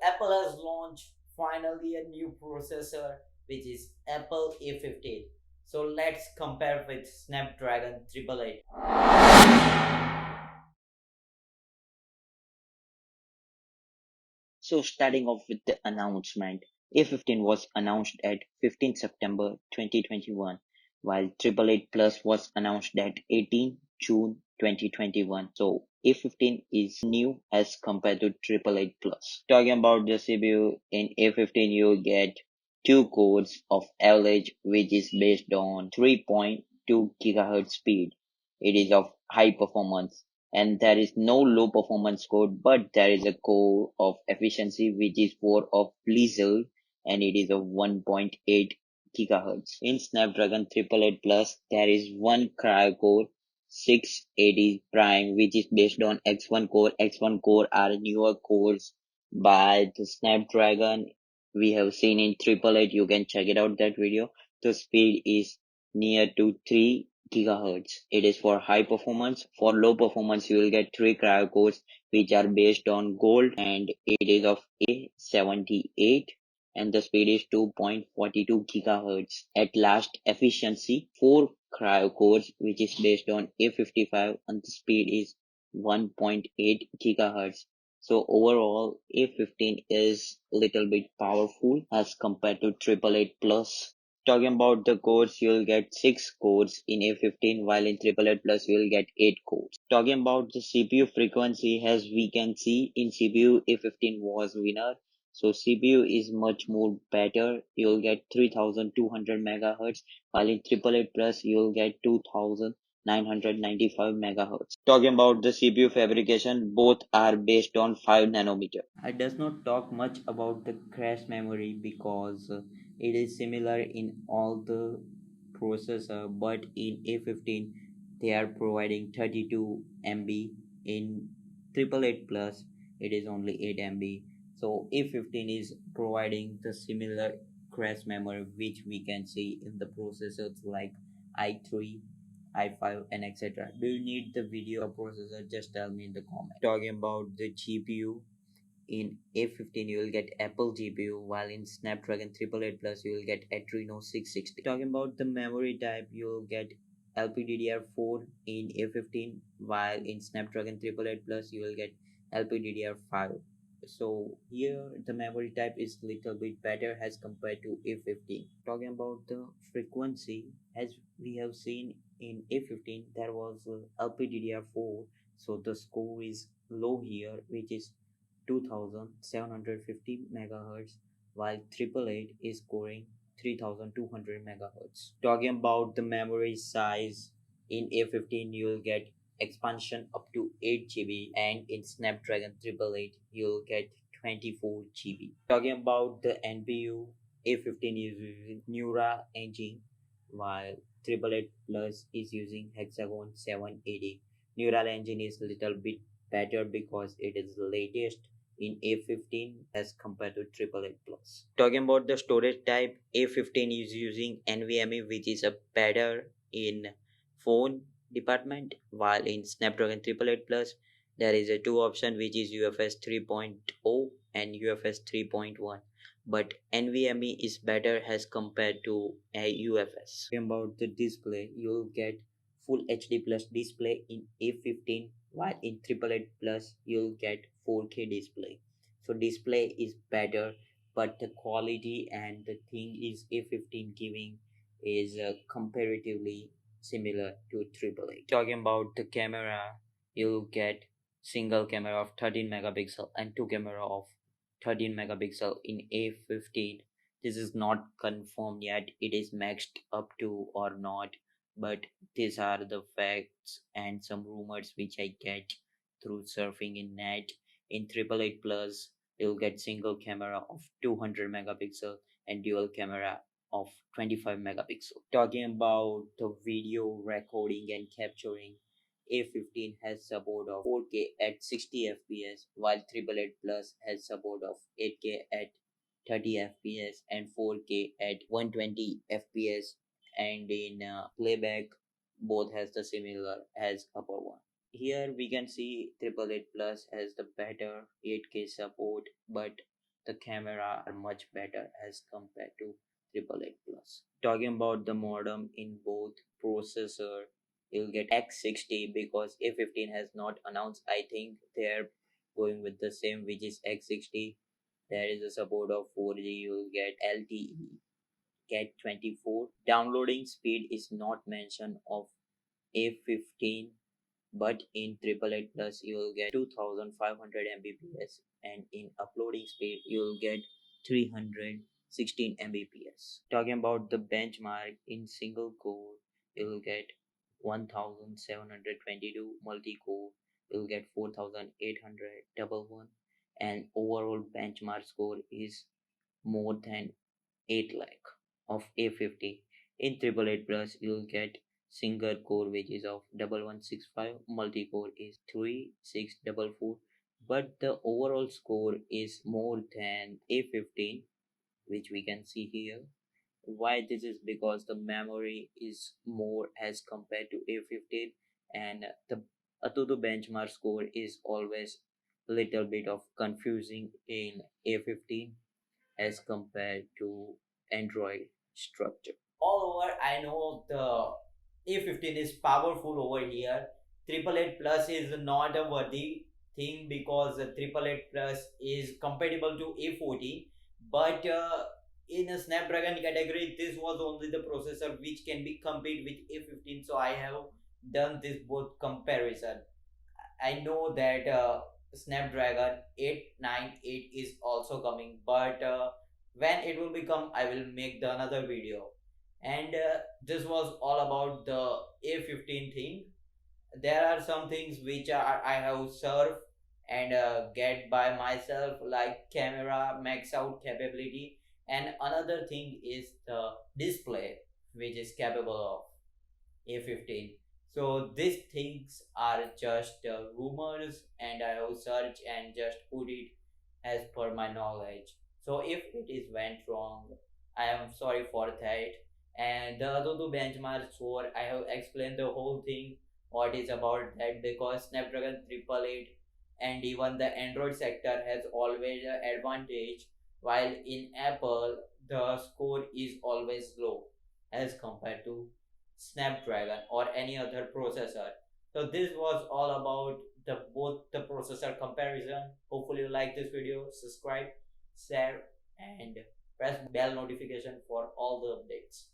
Apple has launched finally a new processor which is Apple A15. So let's compare with Snapdragon 888. So starting off with the announcement, A15 was announced at 15 September 2021, while 888 Plus was announced at 18 June 2021. So A15 is new as compared to 888 Plus. Talking about the CPU, in A15 you get two cores of average which is based on 3.2 GHz speed. It is of high performance and there is no low performance code, but there is a core of efficiency which is 4 of Blizzard and it is of 1.8 gigahertz. In Snapdragon 888 Plus, there is one cryo core 680 prime which is based on X1 core. X1 core are newer cores by the Snapdragon we have seen in 888. You can check it out that video. The speed is near to 3 gigahertz. It is for high performance. For low performance, you will get three cryo cores which are based on gold and it is of A78 and the speed is 2.42 gigahertz. At last efficiency, four cryo cores which is based on A55 and the speed is 1.8 gigahertz. So overall, A15 is little bit powerful as compared to 888 Plus. Talking about the cores, you'll get 6 cores in A15 while in 888 Plus you'll get 8 cores. Talking about the CPU frequency, as we can see in CPU A15 was winner. So CPU is much more better. You'll get 3200 megahertz while in 888 Plus you'll get 2995 megahertz. Talking about the CPU fabrication, both are based on 5 nanometer. I does not talk much about the crash memory because it is similar in all the processor, but in A15 they are providing 32 MB. In 888 Plus it is only 8 MB. So A15 is providing the similar crash memory which we can see in the processors like i3, i5 and etc. Do you need the video processor? Just tell me in the comment. Talking about the GPU, in A15 you will get Apple GPU, while in Snapdragon 888 Plus you will get Adreno 660. Talking about the memory type, you will get LPDDR4 in A15, while in Snapdragon 888 Plus you will get LPDDR5. So here the memory type is little bit better as compared to A15. Talking about the frequency, as we have seen in A15 there was LPDDR4, so the score is low here, which is 2750 megahertz, while 888 is scoring 3200 megahertz. Talking about the memory size, in A15 you'll get expansion up to 8 GB and in Snapdragon 888 you'll get 24 GB. Talking about the NPU, A15 is using Neural engine while 888 Plus is using Hexagon 780. Neural engine is little bit better because it is latest in A15 as compared to 888 Plus. Talking about the storage type, A15 is using NVMe, which is a better in phone department, while in Snapdragon 888 Plus there is a two option which is UFS 3.0 and UFS 3.1, but NVMe is better as compared to a UFS. Talking about the display, you'll get Full HD plus display in A15, while in 888 Plus you'll get 4K display. So display is better, but the quality and the thing is A15 giving is comparatively similar to 888. Talking about the camera, you'll get single camera of 13 megapixel and two camera of 13 megapixel in A15. This is not confirmed yet, it is maxed up to or not, but these are the facts and some rumors which I get through surfing in net. In 888 Plus you'll get single camera of 200 megapixel and dual camera of 25 megapixel. Talking about the video recording and capturing, A15 has support of 4K at 60 fps, while 888 Plus has support of 8K at 30 fps and 4K at 120 fps, and in playback both has the similar as upper one. Here we can see 888 Plus has the better 8K support, but the camera are much better as compared to 888 plus. Talking about the modem in both processor, you'll get X60 because A15 has not announced. I think they're going with the same, which is X60. There is a support of 4G. You'll get LTE, get 24. Downloading speed is not mentioned of A15, but in 888 plus you will get 2500 Mbps, and in uploading speed you will get 316 Mbps. Talking about the benchmark in single core, you will get 1722, multi-core you will get 4800 double one, and overall benchmark score is more than 8 lakh of A50. In 888 plus, you'll get single core which is of 1165, multi core is 3644, but the overall score is more than A15, which we can see here. Why this is because the memory is more as compared to A15, and the Antutu benchmark score is always little bit of confusing in A15 as compared to Android structure. All over, I know the A15 is powerful over here. 888 Plus is not a worthy thing because 888 Plus is compatible to A40, but in a Snapdragon category, this was only the processor which can be compared with A15. So I have done this both comparison. I know that Snapdragon 898 is also coming, but when it will become, I will make the another video. And this was all about the A15 thing. There are some things which I have served and get by myself, like camera max out capability, and another thing is the display, which is capable of A15. So these things are just rumors, and I have searched and just put it as per my knowledge. So if it is went wrong, I am sorry for that. And the other two benchmarks score, I have explained the whole thing what is about that, because Snapdragon 888 and even the Android sector has always an advantage, while in Apple the score is always low as compared to Snapdragon or any other processor. So this was all about the both the processor comparison. Hopefully you like this video. Subscribe, share, and press bell notification for all the updates.